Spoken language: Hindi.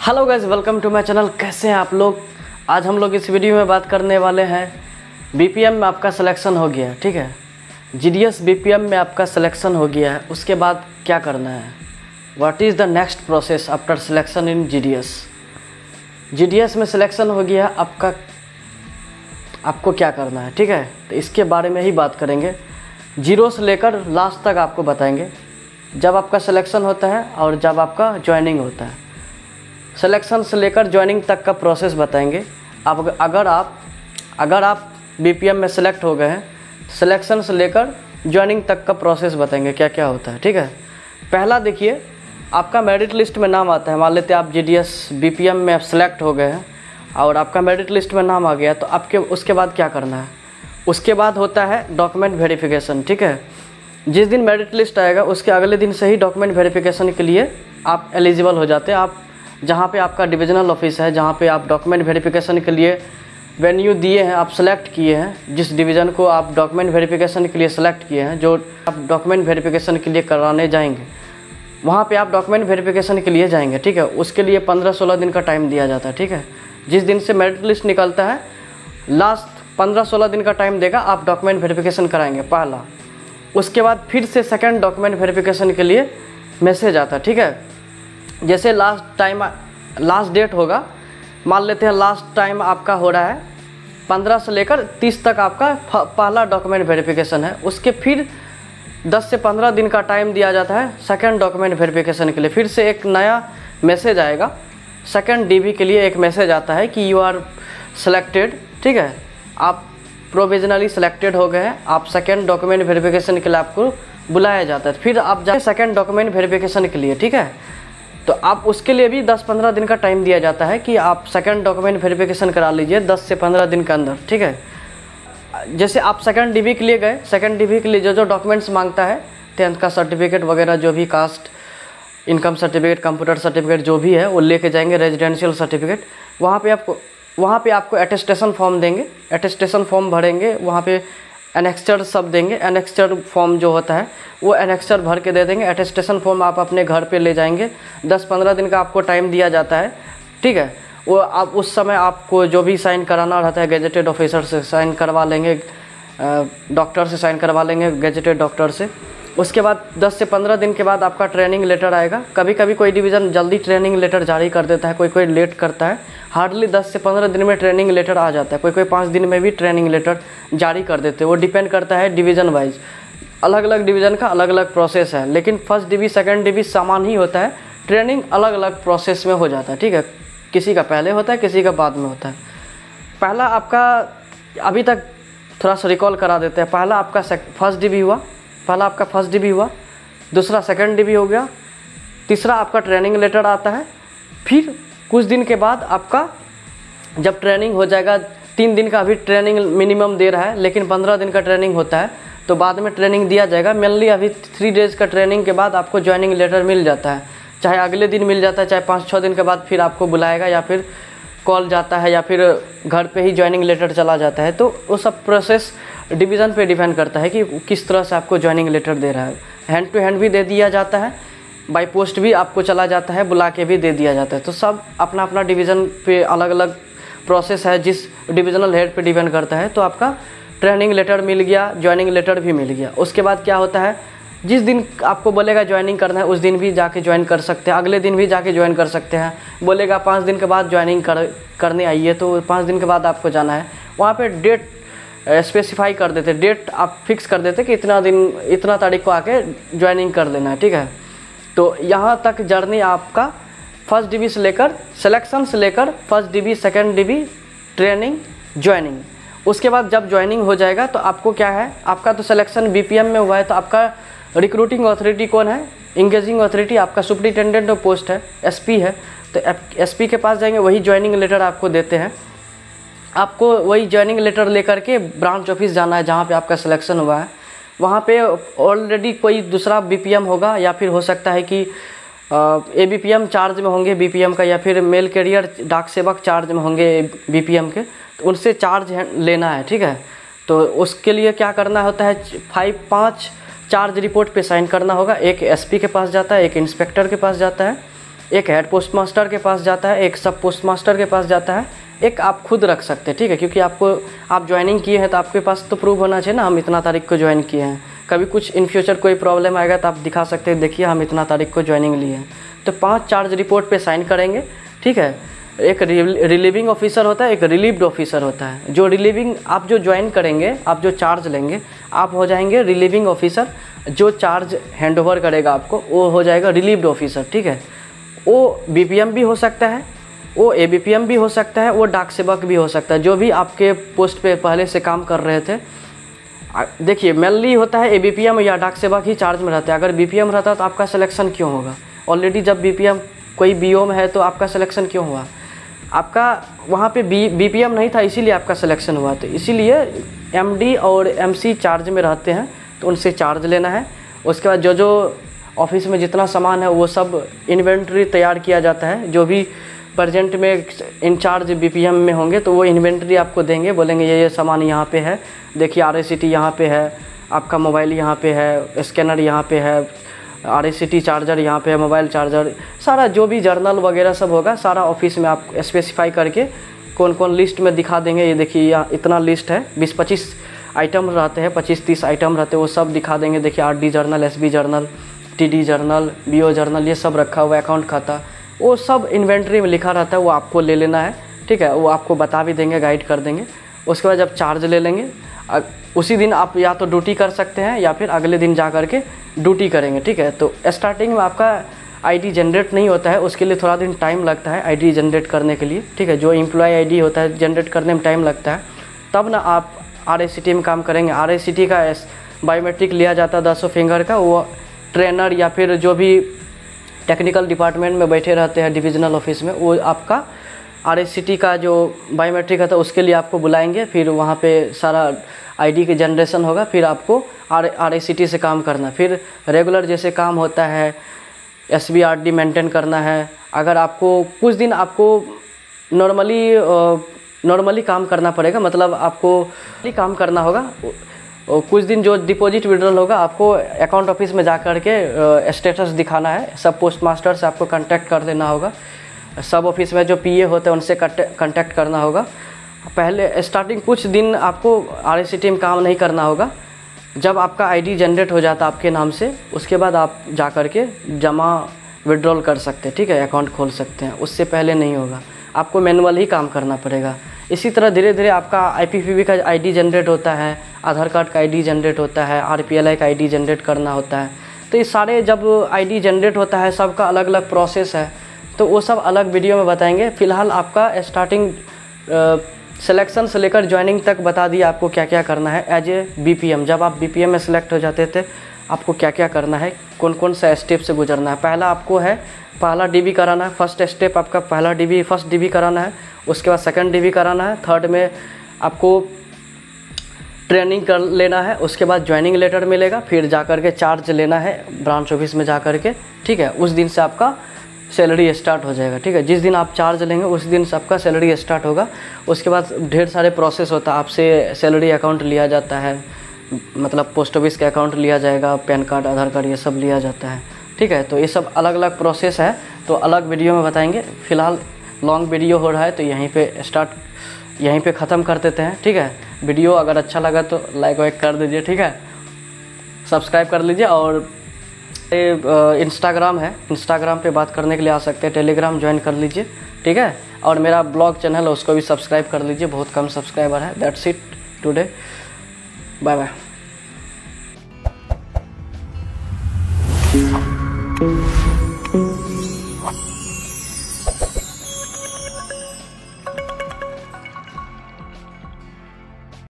Hello guys, welcome to my channel. कैसे हैं आप लोग। आज हम लोग इस वीडियो में बात करने वाले हैं बीपीएम में आपका सिलेक्शन हो गया, ठीक है। जीडीएस बीपीएम में आपका सिलेक्शन हो गया है, उसके बाद क्या करना है, what is the next process after selection in GDS. GDS में सिलेक्शन हो गया आपको क्या करना है, ठीक है। तो इसके बारे में ही बात करेंगे, जीरो से लेकर लास्ट तक आपको बताएंगे, जब आपका सिलेक्शन होता है और जब आपका ज्वाइनिंग होता है। सिलेक्शन से लेकर ज्वाइनिंग तक का प्रोसेस बताएंगे। अगर आप बीपीएम में सेलेक्ट हो गए हैं, सिलेक्शन से लेकर ज्वाइनिंग तक का प्रोसेस बताएंगे क्या क्या होता है, ठीक है। पहला देखिए, आपका मेरिट लिस्ट में नाम आता है। मान लेते हैं आप जीडीएस बीपीएम में आप सेलेक्ट हो गए हैं और आपका मेरिट लिस्ट में नाम आ गया, तो आपके उसके बाद क्या करना है, उसके बाद होता है डॉक्यूमेंट वेरिफिकेशन, ठीक है। जिस दिन मेरिट लिस्ट आएगा उसके अगले दिन से ही डॉक्यूमेंट वेरिफिकेशन के लिए आप एलिजिबल हो जाते हैं। आप जहाँ पे आपका डिविजनल ऑफिस है, जहाँ पे आप डॉक्यूमेंट वेरिफिकेशन के लिए वेन्यू दिए हैं, आप सेलेक्ट किए हैं, जिस डिवीज़न को आप डॉक्यूमेंट वेरिफिकेशन के लिए सेलेक्ट किए हैं, जो आप डॉक्यूमेंट वेरिफिकेशन के लिए कराने जाएंगे, वहाँ पे आप डॉक्यूमेंट वेरिफिकेशन के लिए जाएंगे, ठीक है। उसके लिए 15-16 दिन का टाइम दिया जाता है, ठीक है। जिस दिन से मेरिट लिस्ट निकलता है, लास्ट 15-16 दिन का टाइम देगा, आप डॉक्यूमेंट वेरिफिकेशन कराएंगे पहला। उसके बाद फिर से सेकेंड डॉक्यूमेंट वेरिफिकेशन के लिए मैसेज आता है, ठीक है। जैसे लास्ट डेट होगा, मान लेते हैं लास्ट टाइम आपका हो रहा है 15 से लेकर 30 तक आपका पहला डॉक्यूमेंट वेरिफिकेशन है। उसके फिर 10 से 15 दिन का टाइम दिया जाता है सेकंड डॉक्यूमेंट वेरिफिकेशन के लिए। फिर से एक नया मैसेज आएगा, सेकंड डीबी के लिए एक मैसेज आता है कि यू आर सेलेक्टेड, ठीक है, आप प्रोविजनली सेलेक्टेड हो गए हैं, आप सेकंड डॉक्यूमेंट वेरिफिकेशन के लिए आपको बुलाया जाता है। फिर आप जाए सेकंड डॉक्यूमेंट वेरिफिकेशन के लिए, ठीक है। तो आप उसके लिए भी 10-15 दिन का टाइम दिया जाता है कि आप सेकंड डॉक्यूमेंट वेरिफिकेशन करा लीजिए 10 से 15 दिन के अंदर, ठीक है। जैसे आप सेकंड डीबी के लिए गए, सेकंड डीबी के लिए जो डॉक्यूमेंट्स मांगता है, 10th का सर्टिफिकेट वगैरह, जो भी caste income certificate, computer certificate जो भी है वो लेके जाएंगे, रेजिडेंशियल सर्टिफिकेट। वहाँ पे आपको अटेस्टेशन फॉर्म देंगे, अटेस्टेशन फॉर्म भरेंगे, वहाँ पे एनेक्स्चर सब देंगे। एनेक्स्चर फॉर्म जो होता है वो एनेक्स्चर भर के दे देंगे। अटेस्टेशन फॉर्म आप अपने घर पे ले जाएंगे। 10-15 दिन का आपको टाइम दिया जाता है, ठीक है। वो आप उस समय आपको जो भी साइन कराना रहता है, गेजेटेड ऑफिसर से साइन करवा लेंगे, डॉक्टर से साइन करवा लेंगे, गेजेटेड डॉक्टर से। उसके बाद 10 से 15 दिन के बाद आपका ट्रेनिंग लेटर आएगा। कभी कभी कोई डिवीज़न जल्दी ट्रेनिंग लेटर जारी कर देता है, कोई लेट करता है। हार्डली 10 से 15 दिन में ट्रेनिंग लेटर आ जाता है, कोई 5 दिन में भी ट्रेनिंग लेटर जारी कर देते हैं। वो डिपेंड करता है डिवीज़न वाइज, अलग अलग डिवीज़न का अलग अलग प्रोसेस है। लेकिन फर्स्ट डीबी सेकंड डीबी समान ही होता है, ट्रेनिंग अलग अलग प्रोसेस में हो जाता है, ठीक है। किसी का पहले होता है, किसी का बाद में होता है। पहला आपका, अभी तक थोड़ा सा रिकॉल करा देते हैं, पहला आपका फर्स्ट डीबी हुआ, पहला आपका फर्स्ट डीबी हुआ, दूसरा सेकंड डीबी हो गया, तीसरा आपका ट्रेनिंग लेटर आता है। फिर कुछ दिन के बाद आपका जब ट्रेनिंग हो जाएगा, 3 दिन का अभी ट्रेनिंग मिनिमम दे रहा है, लेकिन 15 दिन का ट्रेनिंग होता है, तो बाद में ट्रेनिंग दिया जाएगा। मेनली अभी 3 डेज़ का ट्रेनिंग के बाद आपको ज्वाइनिंग लेटर मिल जाता है, चाहे अगले दिन मिल जाता है, चाहे 5-6 दिन के बाद फिर आपको बुलाएगा, या फिर कॉल जाता है, या फिर घर पे ही ज्वाइनिंग लेटर चला जाता है। तो वो सब प्रोसेस डिवीज़न पे डिपेंड करता है कि किस तरह से आपको ज्वाइनिंग लेटर दे रहा है। हैंड टू हैंड भी दे दिया जाता है, बाय पोस्ट भी आपको चला जाता है, बुला के भी दे दिया जाता है। तो सब अपना अपना डिवीज़न पे अलग अलग प्रोसेस है, जिस डिविजनल हेड पे डिपेंड करता है। तो आपका ट्रेनिंग लेटर मिल गया, ज्वाइनिंग लेटर भी मिल गया। उसके बाद क्या होता है, जिस दिन आपको बोलेगा ज्वाइनिंग करना है, उस दिन भी जाके ज्वाइन कर सकते हैं, अगले दिन भी जाके ज्वाइन कर सकते हैं। बोलेगा 5 दिन के बाद ज्वाइनिंग करने आइए, तो 5 दिन के बाद आपको जाना है। वहाँ पे डेट स्पेसिफाई कर देते, डेट आप फिक्स कर देते कि इतना दिन, इतना तारीख को आके ज्वाइनिंग कर लेना है, ठीक है। तो यहाँ तक जर्नी आपका फर्स्ट डीबी से लेकर, सिलेक्शन से लेकर first dB, second dB, training, joining. उसके बाद जब ज्वाइनिंग हो जाएगा तो आपको क्या है, आपका तो सिलेक्शन बीपीएम में हुआ है, तो आपका रिक्रूटिंग अथॉरिटी कौन है, इंगेजिंग अथॉरिटी आपका सुपरिटेंडेंट ऑफ पोस्ट है, एसपी है। तो एसपी के पास जाएंगे, वही ज्वाइनिंग लेटर आपको देते हैं। आपको वही ज्वाइनिंग लेटर लेकर के ब्रांच ऑफिस जाना है जहाँ पे आपका सिलेक्शन हुआ है। वहाँ पे ऑलरेडी कोई दूसरा बीपीएम होगा, या फिर हो सकता है कि एबीपीएम चार्ज में होंगे बीपीएम का, या फिर मेल कैरियर डाक सेवक चार्ज में होंगे बीपीएम के, तो उनसे चार्ज लेना है, ठीक है। तो उसके लिए क्या करना होता है, 5 चार्ज रिपोर्ट पे साइन करना होगा। एक एसपी के पास जाता है, एक इंस्पेक्टर के पास जाता है, एक हेड पोस्ट मास्टर के पास जाता है, एक सब पोस्ट मास्टर के पास जाता है, एक आप खुद रख सकते हैं, ठीक है। क्योंकि आप ज्वाइनिंग किए हैं तो आपके पास तो प्रूफ होना चाहिए ना, हम इतना तारीख को ज्वाइन किए हैं। कभी कुछ इन फ्यूचर कोई प्रॉब्लम आएगा तो आप दिखा सकते हैं, देखिए हम इतना तारीख को ज्वाइनिंग लिए हैं। तो 5 चार्ज रिपोर्ट पे साइन करेंगे, ठीक है। एक रिलीविंग ऑफिसर होता है, एक रिलीव्ड ऑफिसर होता है। जो रिलीविंग आप जो ज्वाइन करेंगे, आप जो चार्ज लेंगे, आप हो जाएंगे रिलीविंग ऑफिसर। जो चार्ज हैंडओवर करेगा आपको वो हो जाएगा रिलीव्ड ऑफिसर, ठीक है। वो बीपीएम भी हो सकता है, वो एबीपीएम भी हो सकता है, वो डाक सेवक भी हो सकता है, जो भी आपके पोस्ट पे पहले से काम कर रहे थे। देखिए मेनली होता है एबीपीएम या डाक सेवक ही चार्ज में रहता है। अगर बीपीएम रहता तो आपका सिलेक्शन क्यों होगा? ऑलरेडी जब बीपीएम कोई बीओ में है तो आपका सिलेक्शन क्यों हुआ? आपका वहाँ पे बीपीएम नहीं था, इसीलिए आपका सिलेक्शन हुआ। तो इसीलिए एमडी और एमसी चार्ज में रहते हैं, तो उनसे चार्ज लेना है। उसके बाद जो ऑफिस में जितना सामान है वो सब इन्वेंट्री तैयार किया जाता है। जो भी प्रेजेंट में इंचार्ज बीपीएम में होंगे तो वो इन्वेंट्री आपको देंगे, बोलेंगे ये सामान यहाँ पे है, देखिए RACT यहाँ पे है, आपका मोबाइल यहाँ पे है, स्कैनर यहाँ पे है, RACT चार्जर यहाँ पे है, मोबाइल चार्जर, सारा जो भी जर्नल वगैरह सब होगा सारा ऑफिस में आप स्पेसिफाई करके कौन कौन लिस्ट में दिखा देंगे। ये देखिए यहाँ इतना लिस्ट है, 20-25 आइटम रहते हैं, 25-30 आइटम रहते हैं, वो सब दिखा देंगे। देखिए RD journal, SB journal, TD journal, BO journal, ये सब रखा हुआ है, अकाउंट खाता, वो सब इन्वेंट्री में लिखा रहता है, वो आपको ले लेना है, ठीक है। वो आपको बता भी देंगे, गाइड कर देंगे। उसके बाद जब चार्ज ले लेंगे, उसी दिन आप या तो ड्यूटी कर सकते हैं या फिर अगले दिन जा कर के ड्यूटी करेंगे, ठीक है। तो स्टार्टिंग में आपका आईडी जनरेट नहीं होता है, उसके लिए थोड़ा दिन टाइम लगता है आईडी जनरेट करने के लिए, ठीक है। जो एम्प्लॉय आईडी होता है जनरेट करने में टाइम लगता है, तब ना आप RACT में काम करेंगे। RACT का बायोमेट्रिक लिया जाता है 10 फिंगर का। वो ट्रेनर या फिर जो भी टेक्निकल डिपार्टमेंट में बैठे रहते हैं डिविजनल ऑफिस में, वो आपका RACT का जो बायोमेट्रिक है उसके लिए आपको बुलाएंगे। फिर वहाँ पे सारा आईडी की जनरेशन होगा, फिर आपको RACT से काम करना। फिर रेगुलर जैसे काम होता है, SBRD मेंटेन करना है। अगर आपको कुछ दिन आपको नॉर्मली काम करना पड़ेगा, मतलब आपको काम करना होगा। कुछ दिन जो डिपॉजिट विड्रॉल होगा आपको अकाउंट ऑफिस में जा कर के स्टेटस दिखाना है। सब पोस्ट मास्टर से आपको कांटेक्ट कर देना होगा। सब ऑफिस में जो PA होते हैं उनसे कांटेक्ट करना होगा। पहले स्टार्टिंग कुछ दिन आपको RACT में काम नहीं करना होगा। जब आपका आईडी जनरेट हो जाता है आपके नाम से, उसके बाद आप जा कर के जमा विड्रॉल कर सकते हैं, ठीक है, अकाउंट खोल सकते हैं। उससे पहले नहीं होगा, आपको मैनुअल ही काम करना पड़ेगा। इसी तरह धीरे धीरे आपका IPPB का आईडी जनरेट होता है, आधार कार्ड का आईडी जनरेट होता है, RPLI का आईडी जनरेट करना होता है। तो ये सारे जब आईडी जनरेट होता है सबका अलग अलग प्रोसेस है, तो वो सब अलग वीडियो में बताएंगे। फ़िलहाल आपका स्टार्टिंग सिलेक्शन से लेकर ज्वाइनिंग तक बता दिया आपको क्या क्या करना है एज ए BPM। जब आप BPM में सिलेक्ट हो जाते थे आपको क्या क्या करना है, कौन कौन सा स्टेप से गुजरना है। पहला DB कराना है। फर्स्ट स्टेप आपका फर्स्ट DB कराना है। उसके बाद सेकंड DB कराना है। थर्ड में आपको ट्रेनिंग कर लेना है। उसके बाद ज्वाइनिंग लेटर मिलेगा। फिर जा कर के चार्ज लेना है ब्रांच ऑफिस में जा कर के, ठीक है। उस दिन से आपका सैलरी स्टार्ट हो जाएगा, ठीक है। जिस दिन आप चार्ज लेंगे उस दिन से आपका सैलरी स्टार्ट होगा। उसके बाद ढेर सारे प्रोसेस होता है। आपसे सैलरी अकाउंट लिया जाता है, मतलब पोस्ट ऑफिस का अकाउंट लिया जाएगा, पैन कार्ड, आधार कार्ड, ये सब लिया जाता है, ठीक है। तो ये सब अलग अलग प्रोसेस है, तो अलग वीडियो में बताएंगे। फ़िलहाल लॉन्ग वीडियो हो रहा है तो यहीं पे ख़त्म कर देते हैं, ठीक है। वीडियो अगर अच्छा लगा तो लाइक वाइक कर दीजिए, ठीक है। सब्सक्राइब कर लीजिए। और इंस्टाग्राम है, इंस्टाग्राम पे बात करने के लिए आ सकते हैं। टेलीग्राम ज्वाइन कर लीजिए, ठीक है। और मेरा ब्लॉग चैनल है उसको भी सब्सक्राइब कर लीजिए, बहुत कम सब्सक्राइबर है। That's it today, bye bye.